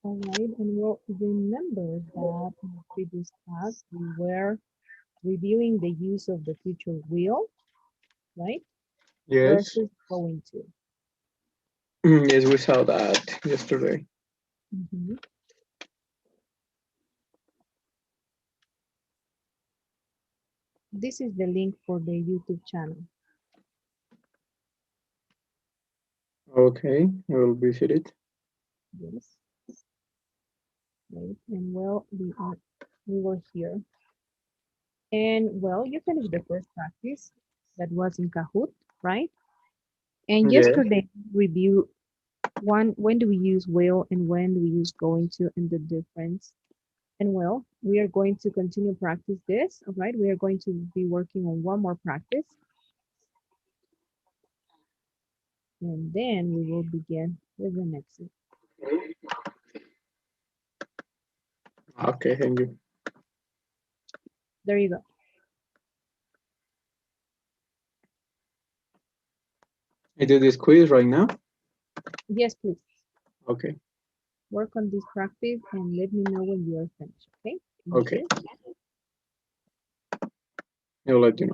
All right, and we'll remember that in the previous class we were reviewing the use of the future will, right? Yes. Versus going to. Yes, we saw that yesterday. Mhm. This is the link for the YouTube channel. Okay, I will visit it. Yes, right. And well, we were here. And well, you finished the first practice that was in Kahoot, right? And Yes. yesterday review one, when do we use will and when do we use going to and the difference. And well, we are going to continue practice this, all right? We are going to be working on one more practice and then we will begin with the next one. Okay, thank you. There you go. I do this quiz right now. Yes, please Okay. work on this practice and let me know when you are finished, okay? Thank Okay. you. I'll let you know.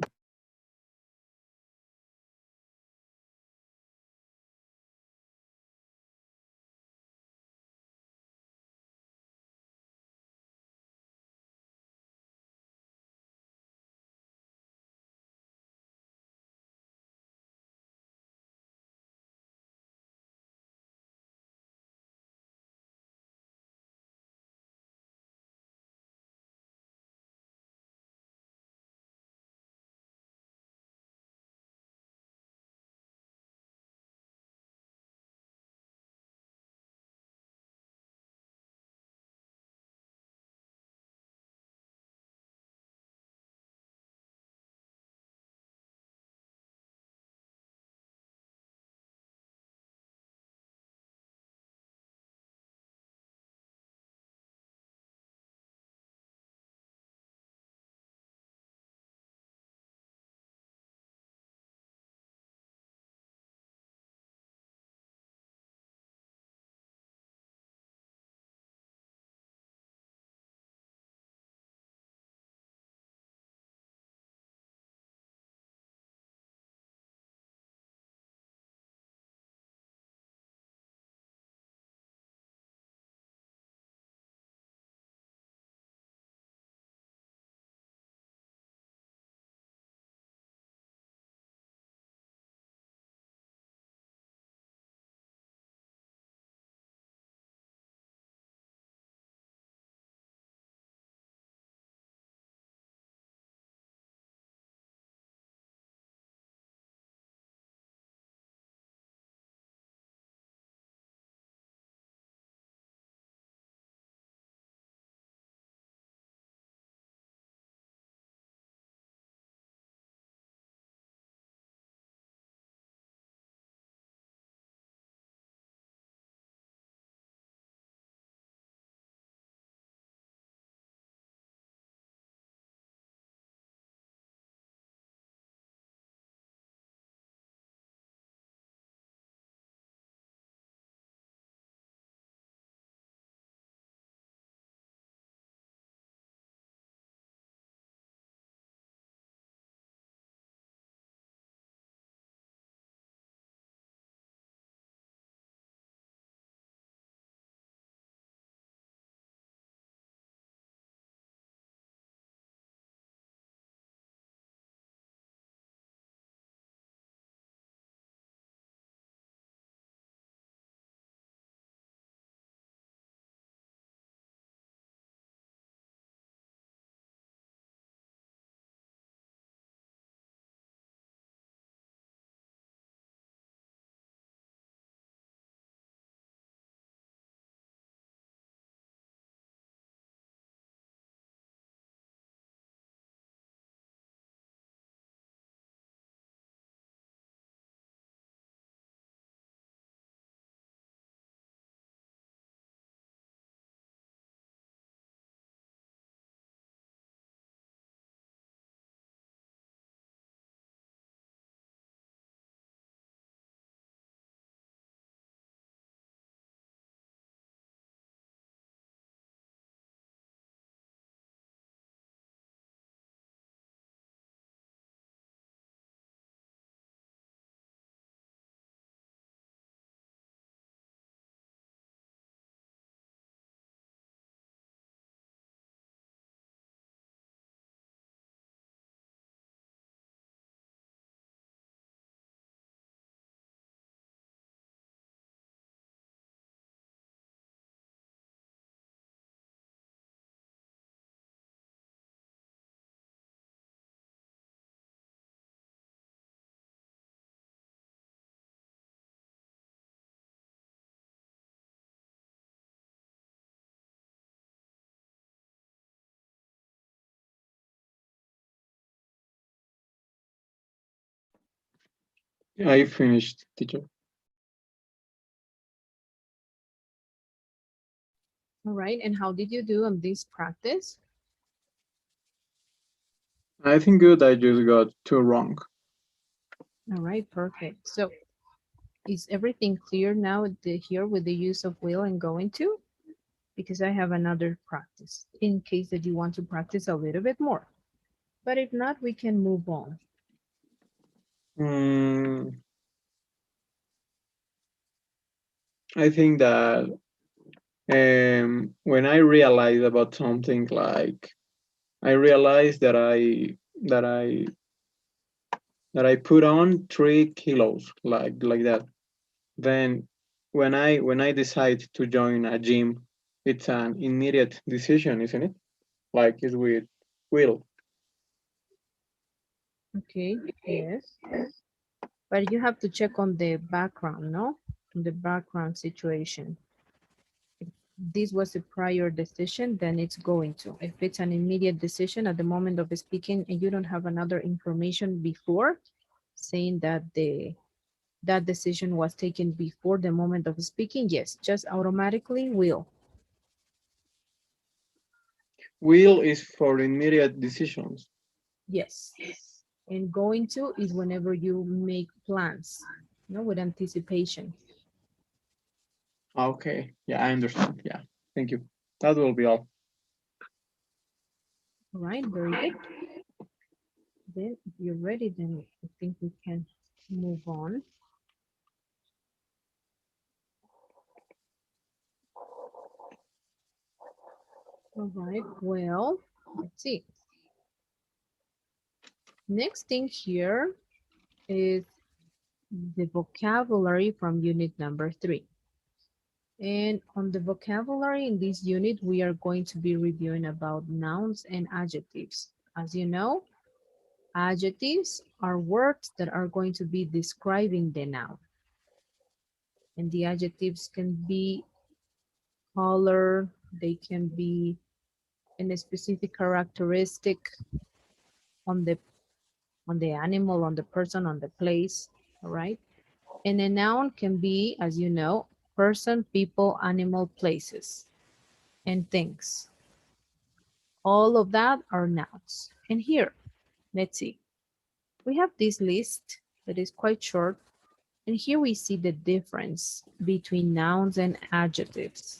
I finished, teacher. All right, and how did you do on this practice? I think good. I just got two wrong. All right, perfect. So is everything clear now here with the use of will and going to? Because I have another practice in case that you want to practice a little bit more. But if not, we can move on. Mm, I think that when I realize about something, like I realized that I that I put on 3 kilos, like that. Then when I decide to join a gym, it's an immediate decision, isn't it? Like it's with will. Okay, yes. But you have to check on the background, no? On the background situation. If this was a prior decision, then it's going to. If it's an immediate decision at the moment of speaking and you don't have another information before saying that that decision was taken before the moment of speaking, yes, just automatically will. Will is for immediate decisions. Yes. And going to is whenever you make plans, with anticipation. Okay, yeah, I understand. Yeah, thank you. That will be all. All right, very good. Then if you're ready, then I think we can move on. All right, well, let's see. Next thing here is the vocabulary from unit number 3. And on the vocabulary in this unit, we are going to be reviewing about nouns and adjectives. As you know, adjectives are words that are going to be describing the noun. And the adjectives can be color, they can be in a specific characteristic on the animal, on the person, on the place, all right? And a noun can be, as you know, person, people, animal, places, and things. All of that are nouns. And here, let's see. We have this list that is quite short, and here we see the difference between nouns and adjectives.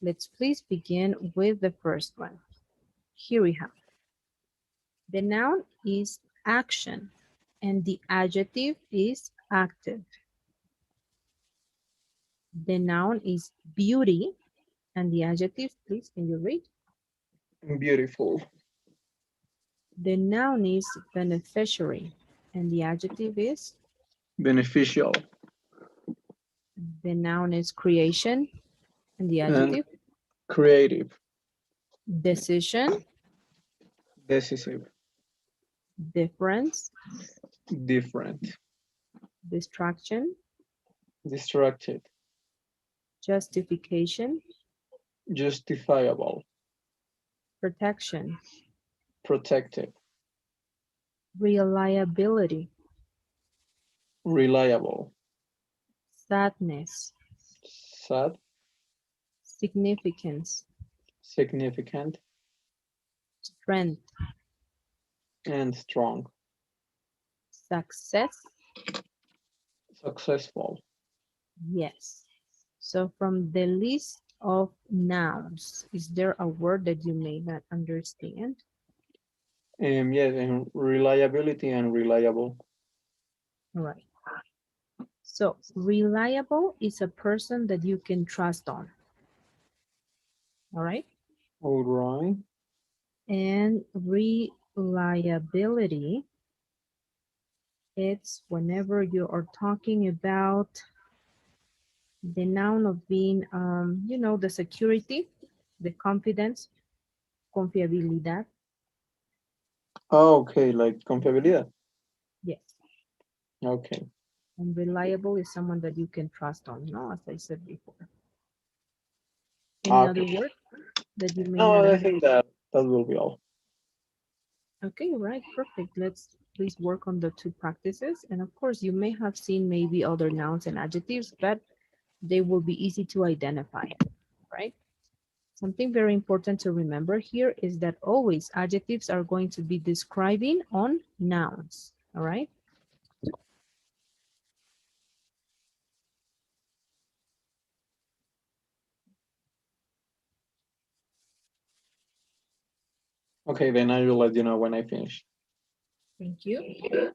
Let's please begin with the first one. Here we have. The noun is action, and the adjective is active. The noun is beauty, and the adjective, please, can you read? Beautiful. The noun is beneficiary, and the adjective is? Beneficial. The noun is creation, and the And adjective? creative. Decision, Decisive. difference, Different. distraction, Distracted. justification, Justifiable. protection, Protective. reliability, Reliable. sadness, Sad. significance, Significant. strength, And strong. success. Successful. Yes. So from the list of nouns, is there a word that you may not understand? Yes, and reliability and reliable. All right. So reliable is a person that you can trust on. All right. All right. And reliability, it's whenever you are talking about the noun of being, the security, the confidence, confiabilidad. Oh, okay, like confiabilidad. Yes. Okay. And reliable is someone that you can trust on, no? As I said before. Any other Okay. word that you may not No, I have? think that will be all. Okay, right, perfect. Let's please work on the two practices. And of course, you may have seen maybe other nouns and adjectives, but they will be easy to identify, right? Something very important to remember here is that always adjectives are going to be describing on nouns, all right? Okay, then I will let you know when I finish. Thank you.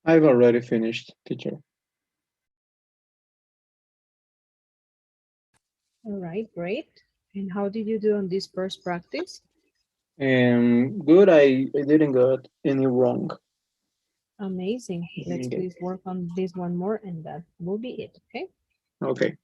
I've already finished, teacher. All right, great. And how did you do on this first practice? Good. I didn't got any wrong. Amazing. Let's Okay. please work on this one more and that will be it, okay? Okay.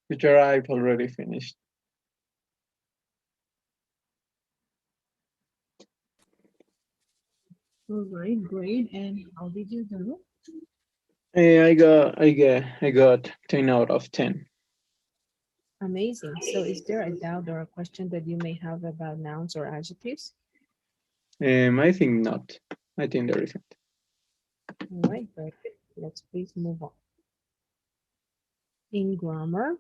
Teacher, I've already finished. All right, great. And how did you do? I got 10 out of 10. Amazing. So is there a doubt or a question that you may have about nouns or adjectives? I think not. I think there isn't. All right, very good. Let's please move on. In grammar,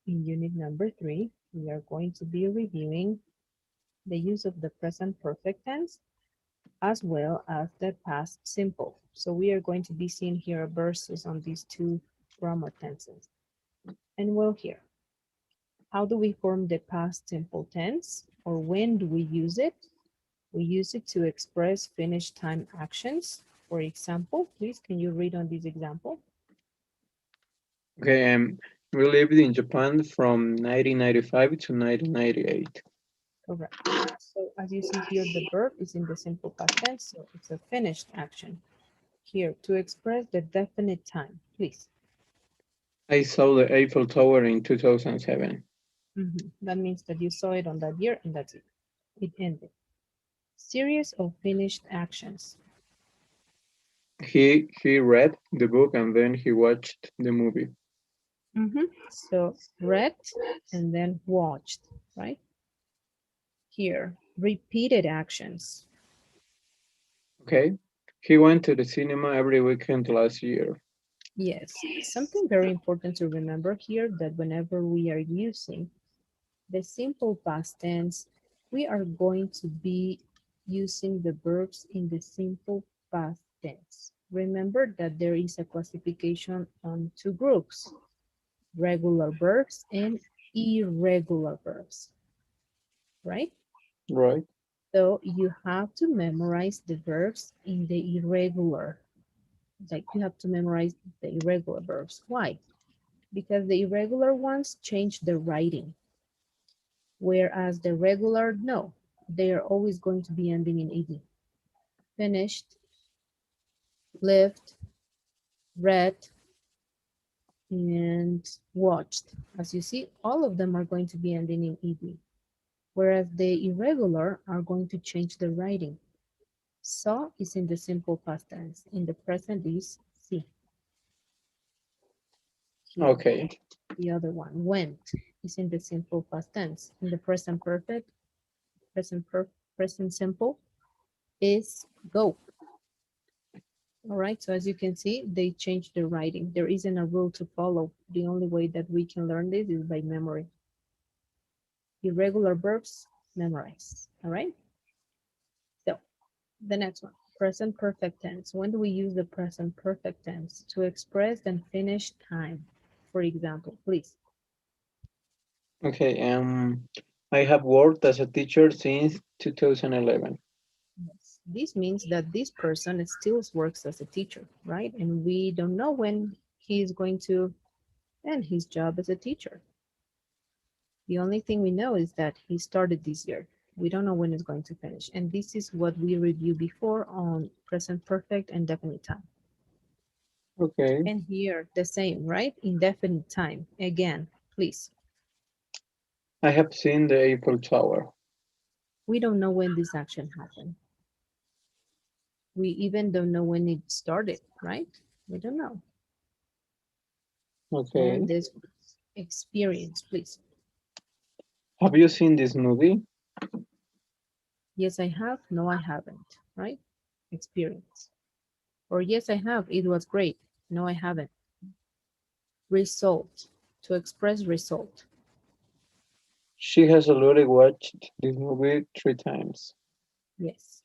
in unit number 3, we are going to be reviewing the use of the present perfect tense as well as the past simple. So we are going to be seeing here verses on these two grammar tenses. And well, here, how do we form the past simple tense, or when do we use it? We use it to express finished time actions. For example, please, can you read on this example? Okay, we lived in Japan from 1995 to 1998. Correct. So as you see here, the verb is in the simple past tense, so it's a finished action. Here, to express the definite time, please. I saw the Eiffel Tower in 2007. That means that you saw it on that year and that's it. It ended. Series of finished actions. He read the book and then he watched the movie. So read and then watched, right? Here, repeated actions. Okay, he went to the cinema every weekend last year. Yes, something very important to remember here that whenever we are using the simple past tense, we are going to be using the verbs in the simple past tense. Remember that there is a classification on two groups, regular verbs and irregular verbs, right? Right? So you have to memorize the verbs in the irregular, like you have to memorize the irregular verbs. Why? Because the irregular ones change the writing, whereas the regular, no, they are always going to be ending in ed. Finished, lived, read, and watched. As you see, all of them are going to be ending in ed, whereas the irregular are going to change the writing. Saw is in the simple past tense. In the present is see. Here, Okay, the other one, went, is in the simple past tense. In the present perfect, present simple is go. All right, so as you can see, they changed the writing. There isn't a rule to follow. The only way that we can learn this is by memory. Irregular verbs, memorize. All right, so the next one, present perfect tense. When do we use the present perfect tense? To express and finish time. For example, please. okay. I have worked as a teacher since 2011. Yes. This means that this person still works as a teacher, right? And we don't know when he is going to end his job as a teacher. The only thing we know is that he started this year. We don't know when it's going to finish. And this is what we reviewed before on present perfect and definite time. Okay, And here, the same, right? Indefinite time. Again, please. I have seen the Eiffel Tower. We don't know when this action happened. We even don't know when it started, right? We don't know. And Okay, this experience, please. have you seen this movie? Yes, I have. No, I haven't, right? Experience. Or yes, I have. It was great. No, I haven't. Result. To express result. She has already watched this movie 3 times. Yes.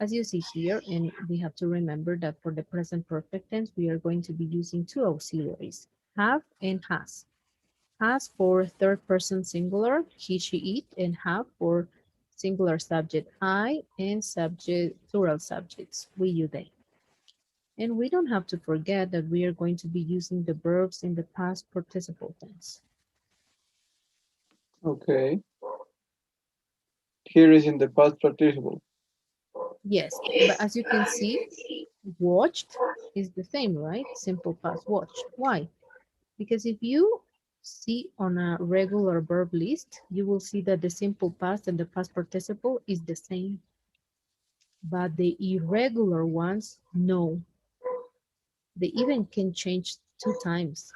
As you see here, and we have to remember that for the present perfect tense, we are going to be using two auxiliaries, have and has. Has for third person singular, he, she, it, and have for singular subject, I, and subject, plural subjects, we, you, they. And we don't have to forget that we are going to be using the verbs in the past participle tense. Okay, here is in the past participle. Yes, but as you can see, watched is the same, right? Simple past watched. Why? Because if you see on a regular verb list, you will see that the simple past and the past participle is the same. But the irregular ones, no. They even can change two times.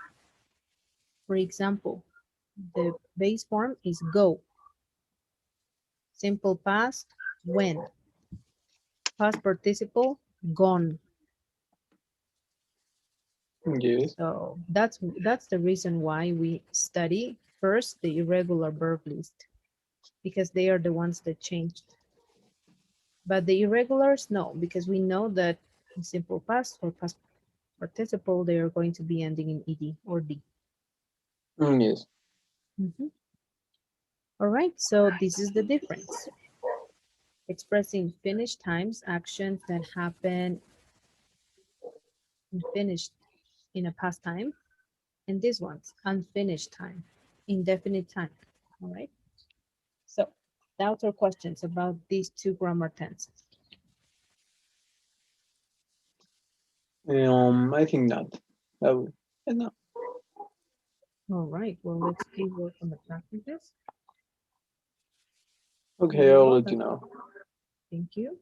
For example, the base form is go. Simple past, went. Past participle, gone. Yes. So that's the reason why we study first the irregular verb list, because they are the ones that changed. But the irregulars, no, because we know that in simple past or past participle, they are going to be ending in ed or d. Yes. Mhm. All right, so this is the difference. Expressing finished times, actions that happen and finished in a past time, and this one's unfinished time, indefinite time. All right. So, doubts or questions about these two grammar tenses? I think not. Oh, no. All right. Well, let's keep work on the practices. Okay, Very I'll well let you done. know. Thank you.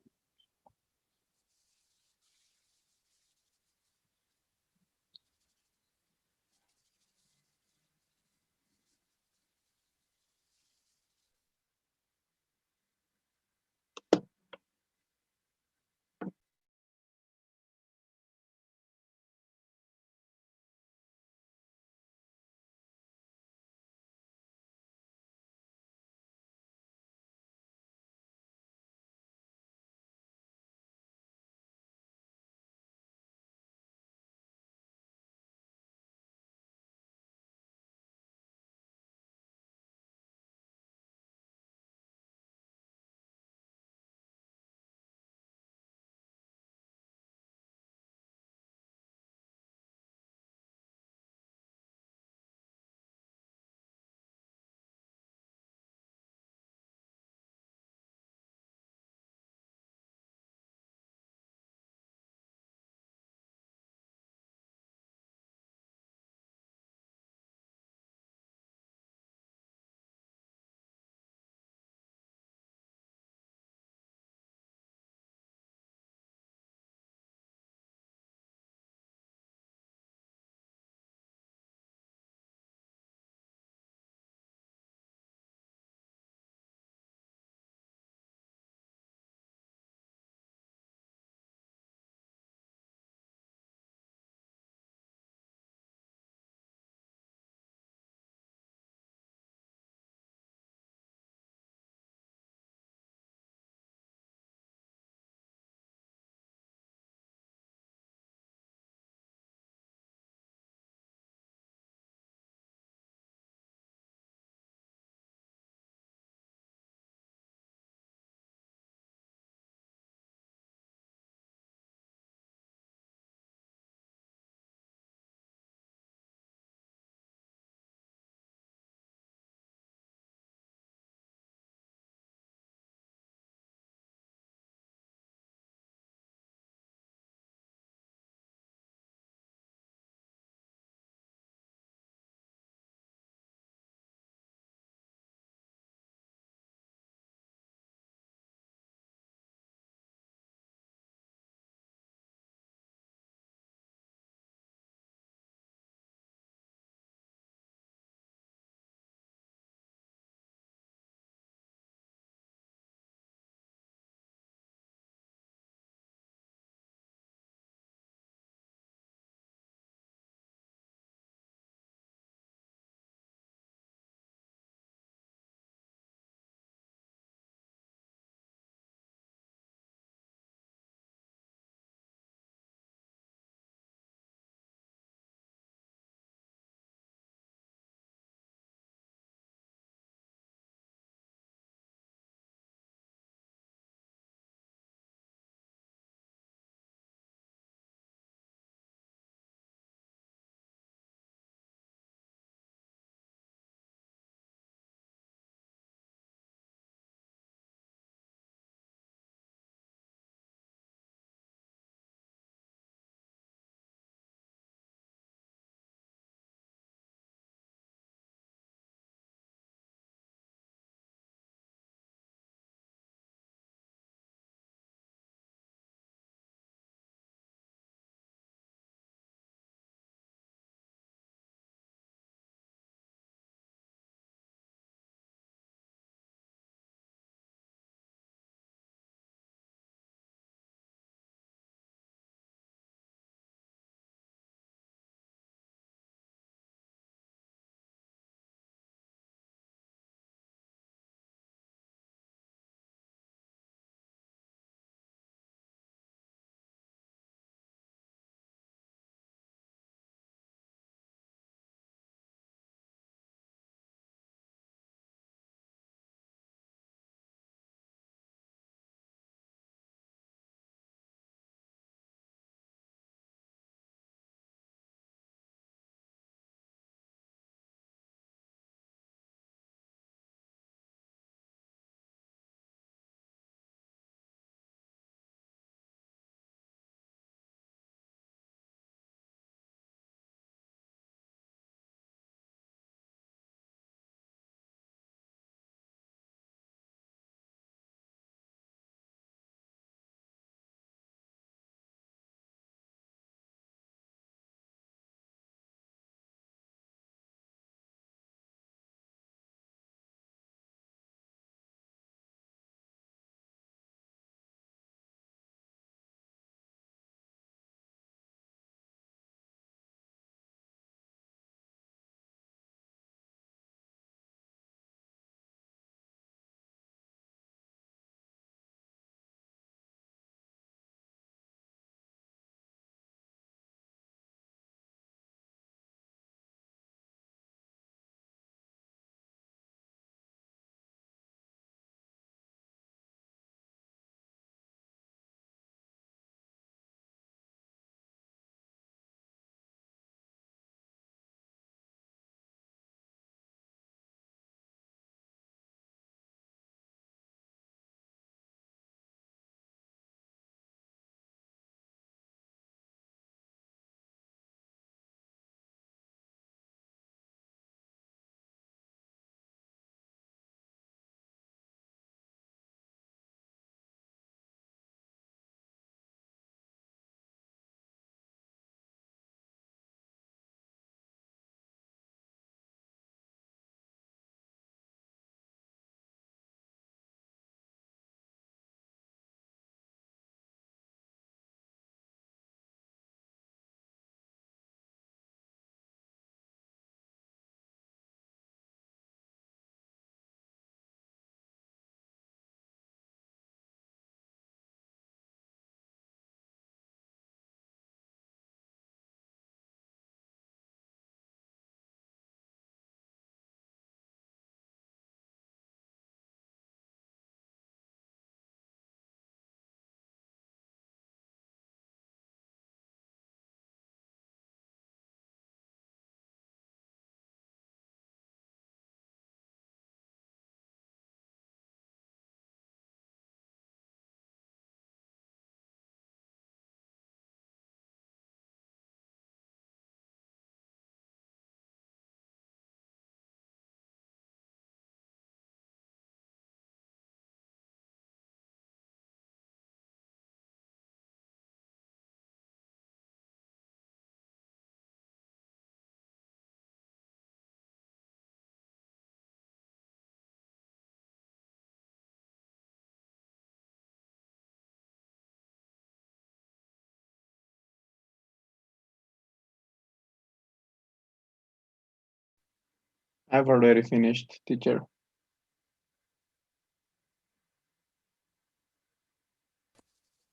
I've already finished, teacher.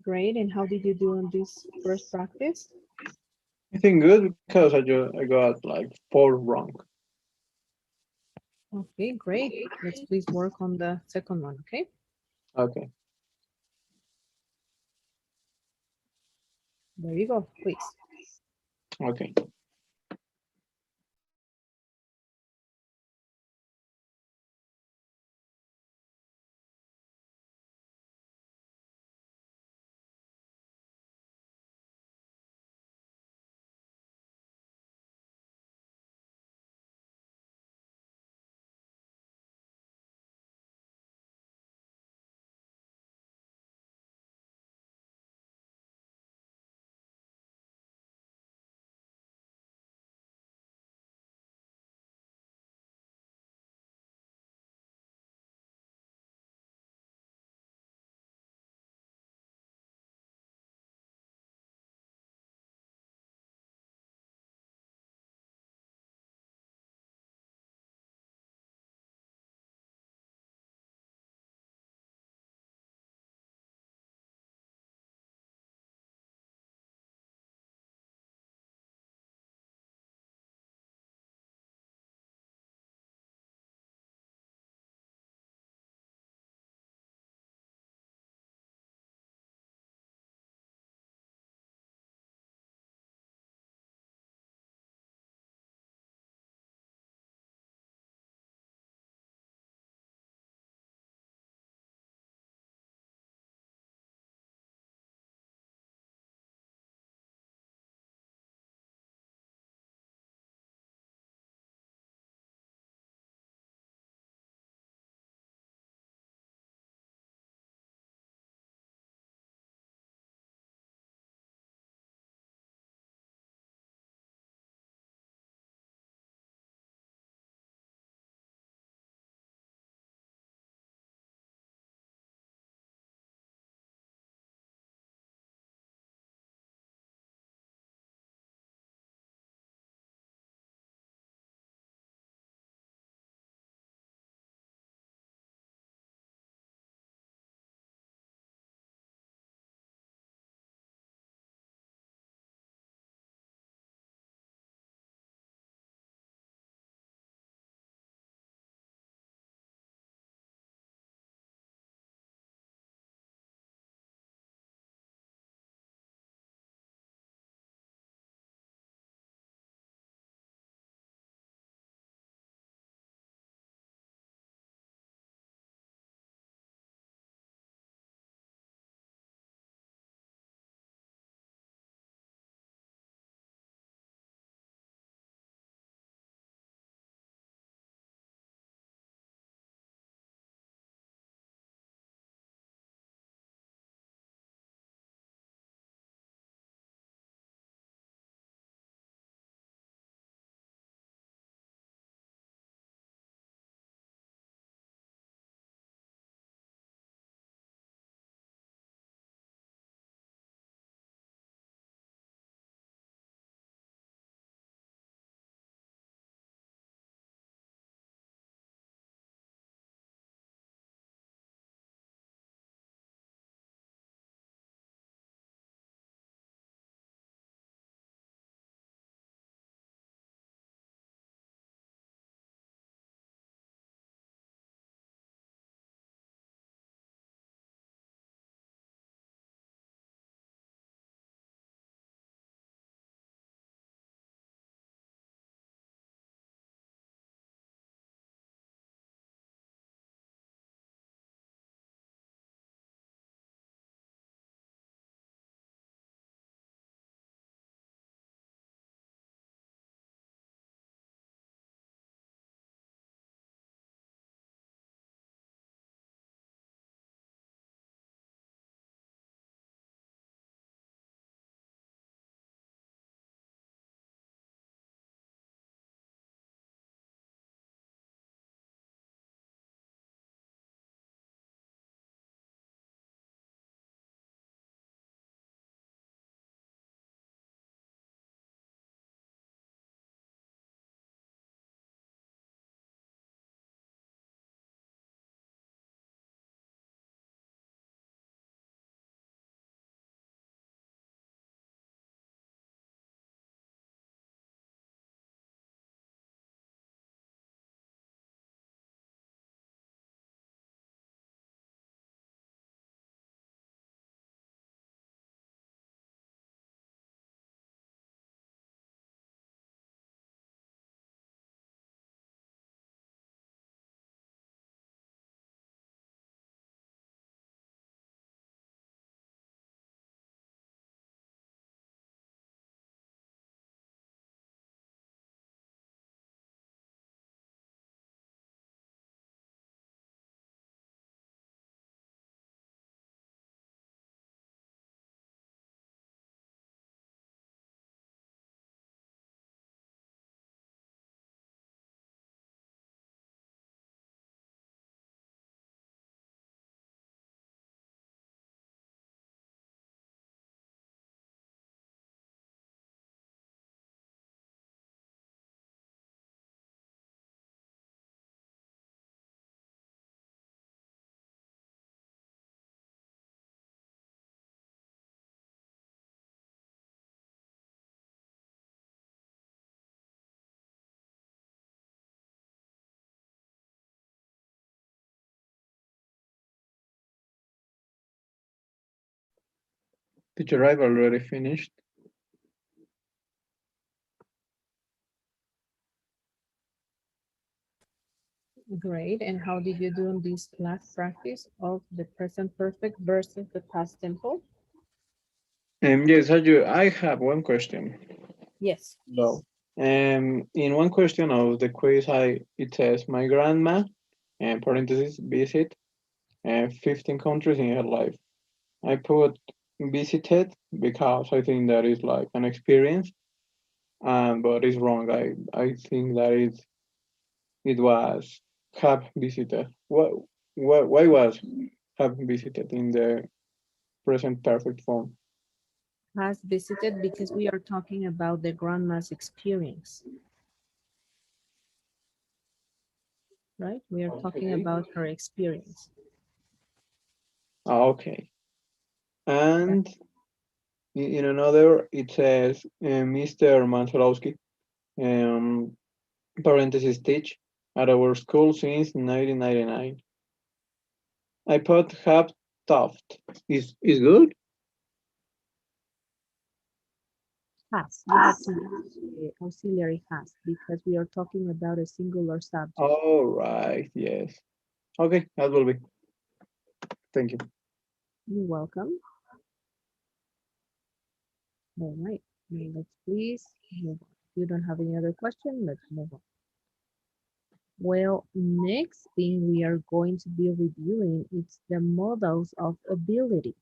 Great. And how did you do on this first practice? I think good because I got like 4 wrong. Okay, great. Let's please work on the second one, okay? Okay. There you go, please. Okay. Teacher, I've already finished. Great. And how did you do in this last practice of the present perfect versus the past simple? Yes, I have one question. Yes. No. In one question of the quiz, it says my grandma, and parentheses, visit 15 countries in her life. I put visited because I think that is like an experience, but it's wrong. I think that it was have visited. Why was have visited in the present perfect form? Has visited because we are talking about the grandma's experience, right? We are talking Okay. about her experience. Okay. That And in another, it says Mr. Mansolowski, um, parentheses teach at our school since 1999. I put have Taft. Is good? has. You have to use the auxiliary has because we are talking about a singular subject. All right. Yes. Okay, that will be. Thank you. You're welcome. All right. Now let's please move on. If you don't have any other question, let's move on. Well, next thing we are going to be reviewing is the models of ability.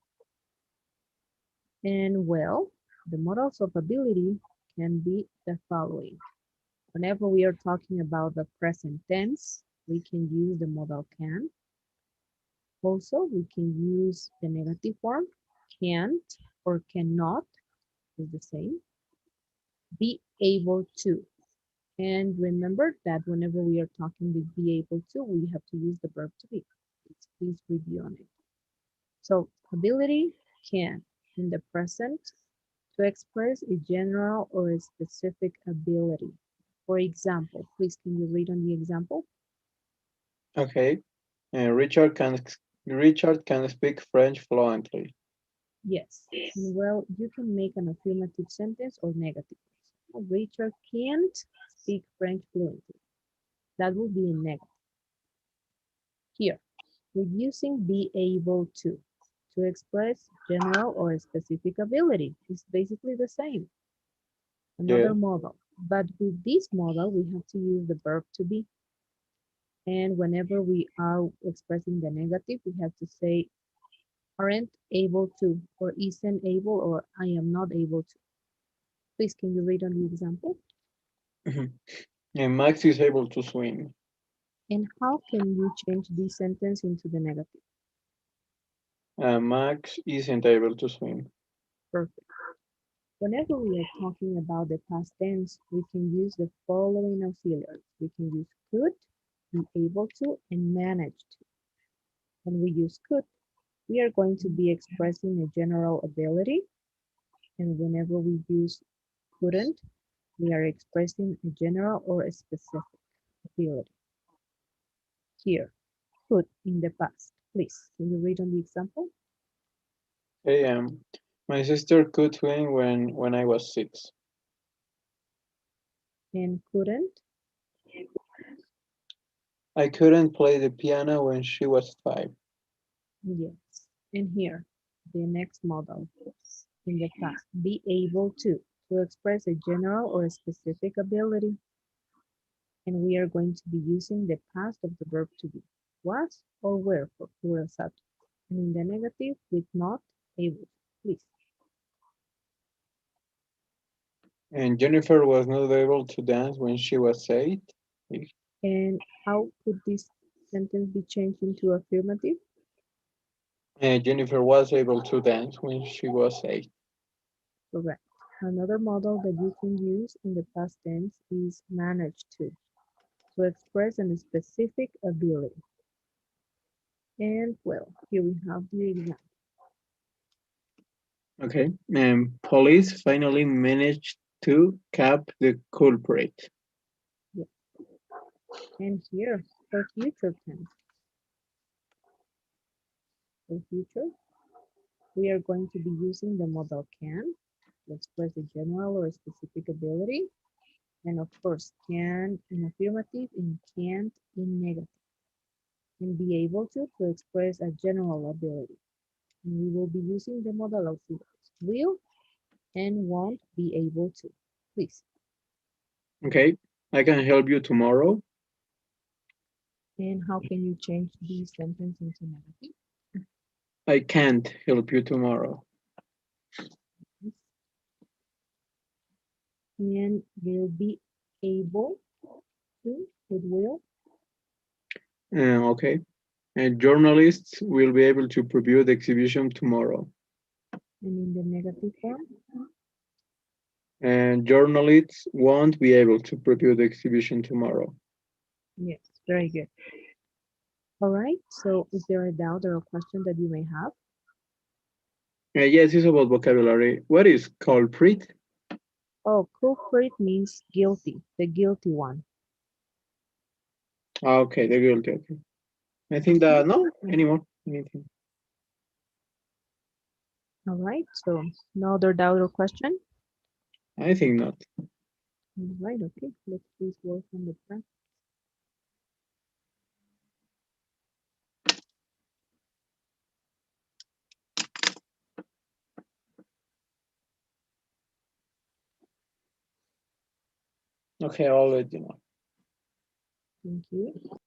And well, the models of ability can be the following. Whenever we are talking about the present tense, we can use the modal can. Also, we can use the negative form, can't or cannot is the same. Be able to. And remember that whenever we are talking with be able to, we have to use the verb to be. Please review on it. So ability can in the present to express a general or a specific ability. For example, please can you read on the example? Okay. Richard can speak French fluently. Yes. And well, you can make an affirmative sentence or negative. Richard can't speak French fluently. That will be a negative. Here, we're using be able to express general or specific ability. It's basically the same, Yeah. another model. But with this model, we have to use the verb to be. And whenever we are expressing the negative, we have to say aren't able to, or isn't able, or I am not able to. Please, can you read on the example? And Max is able to swim. And how can you change this sentence into the negative? Max isn't able to swim. Perfect. Whenever we are talking about the past tense, we can use the following auxiliaries. We can use could, be able to, and manage to. When we use could, we are going to be expressing a general ability. And whenever we use couldn't, we are expressing a general or a specific ability. Here, could in the past. Please, can you read on the example? Hey, my sister could swim when I was 6. And couldn't, I couldn't play the piano when she was 5. yes. And here, the next model in the past, be able to express a general or a specific ability. And we are going to be using the past of the verb to be, was or were for plural subject. And in the negative, with not able. Please. And Jennifer was not able to dance when she was 8. And how could this sentence be changed into affirmative? And Jennifer was able to dance when she was 8. Correct. Another model that you can use in the past tense is manage to express a specific ability. And well, here we have the example. Okay. And police finally managed to cap the culprit. Yeah. And here for future tense, for future. We are going to be using the modal can to express the general or specific ability. And of course, can in affirmative and can't in negative. And be able to express a general ability. And we will be using the modal auxiliaries. Will and won't be able to. Please. Okay, I can help you tomorrow. And how can you change this sentence into negative? I can't help you tomorrow. And will be able to with will. Okay. And journalists will be able to preview the exhibition tomorrow. And in the negative form. And journalists won't be able to preview the exhibition tomorrow. Yes, very good. All right. So is there a doubt or a question that you may have? Yes, it's about vocabulary. What is culprit? Oh, culprit means guilty, the guilty one. Okay, the guilty. Okay. I think that no anymore. Anything. All right. So no other doubt or question? I think not. All right. Okay. Let's please work on the practice. Okay, I'll let you know. Thank you.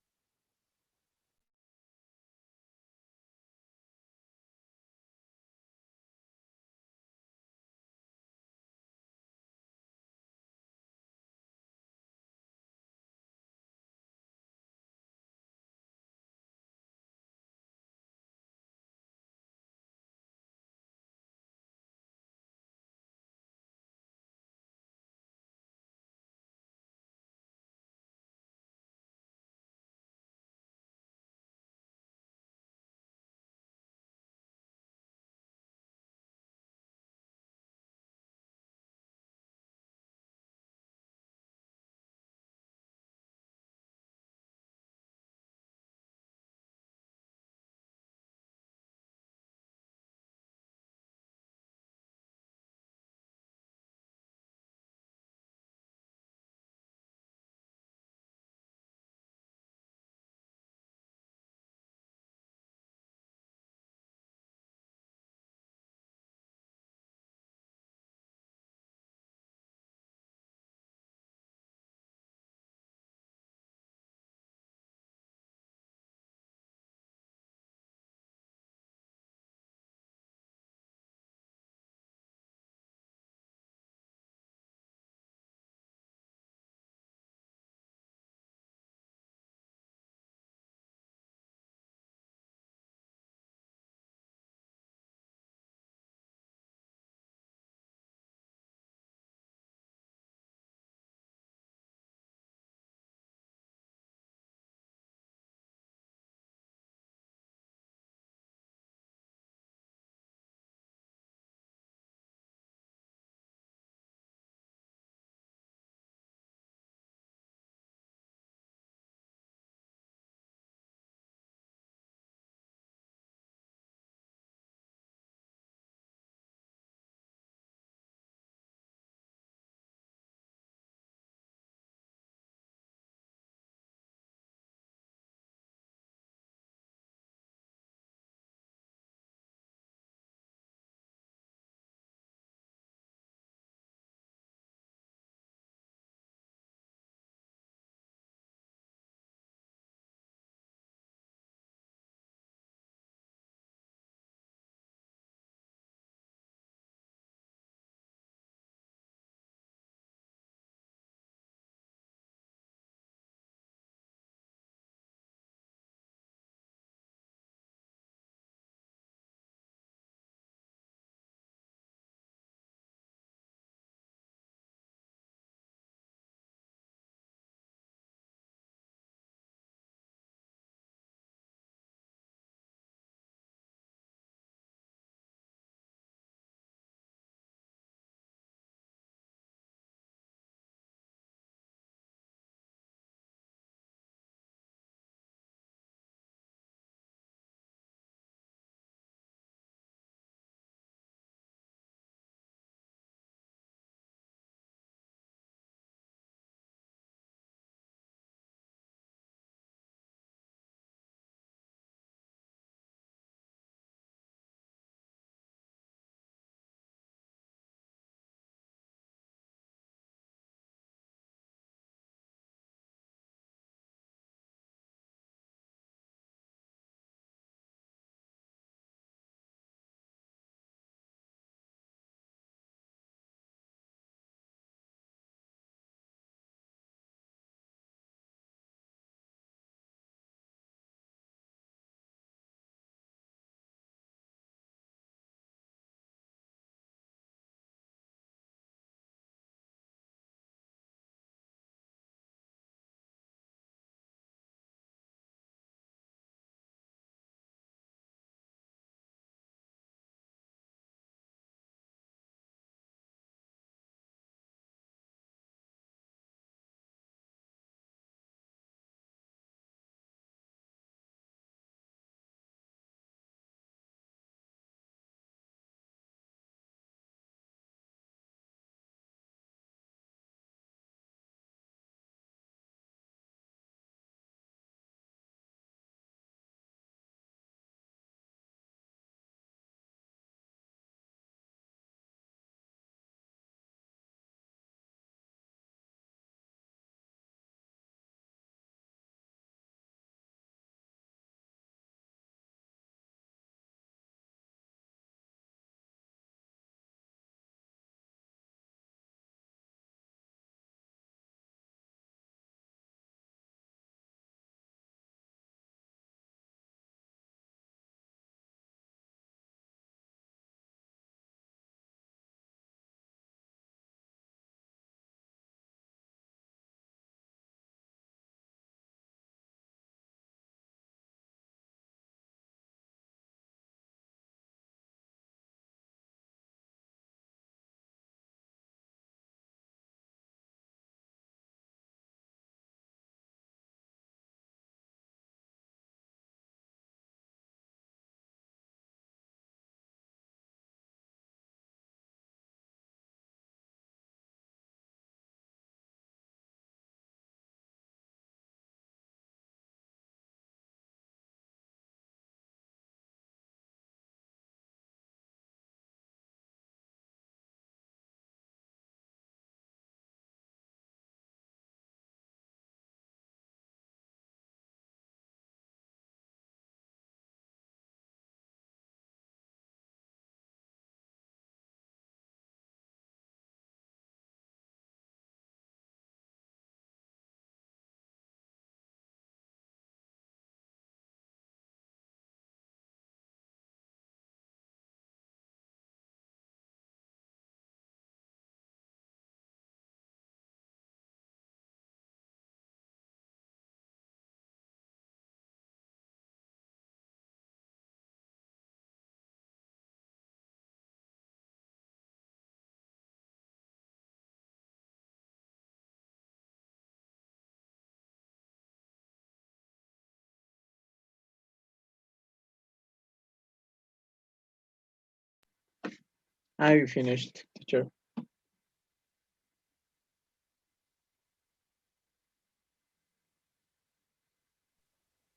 I finished, teacher.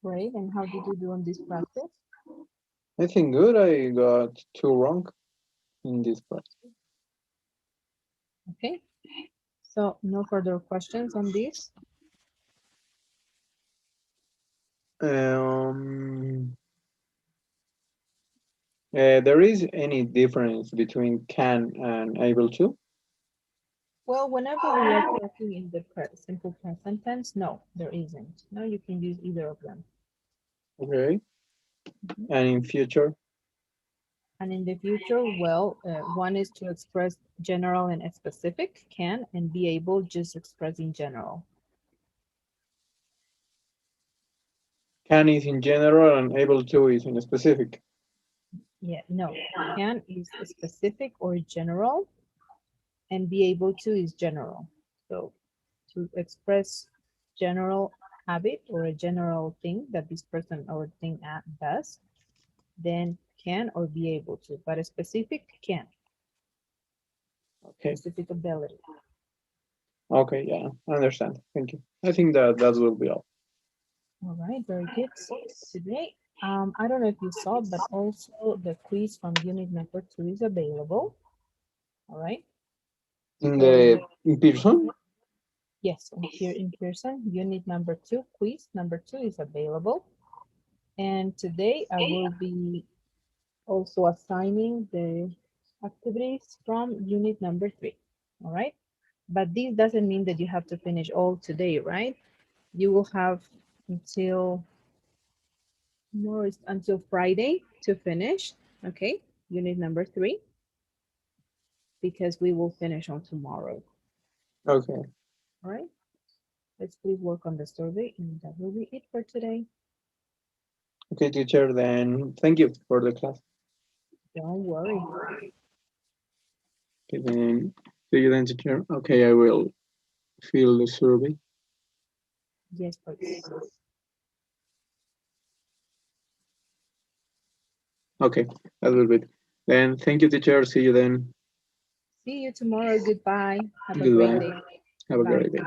Great. And how did you do on this practice? I think good. I got two wrong in this part. Okay. So no further questions on this. Um, there is any difference between can and able to? Well, whenever we are talking in the simple present tense, no, there isn't. No, you can use either of them. Okay. Mhm. And in future, And in the future, well, one is to express general and specific, can, and be able just expressing general. can is in general and able to is in specific. Yeah, no, can is specific or general, and be able to is general. So to express general habit or a general thing that this person or thing does, then can or be able to, but a specific can, Okay. specific ability. Okay. Yeah, I understand. Thank you. I think that will be all. All right, very good. So today, I don't know if you saw, but also the quiz from unit number 2 is available. All right. In So the in person? yes, here in person, unit number 2, quiz number 2 is available. And today I will be also assigning the activities from unit number 3. All right. But this doesn't mean that you have to finish all today, right? You will have until more is until Friday to finish. Okay, unit number 3, because we will finish on tomorrow. Okay. All right, let's please work on the survey, and that will be it for today. Okay, teacher. Then thank you for the class. Don't worry. Okay, then see you then, teacher. Okay, I will fill the survey. Yes, please. Okay, that will be it. Then thank you, teacher. See you then. See you tomorrow. Goodbye. Have a great Goodbye. day. Have a Bye. great day.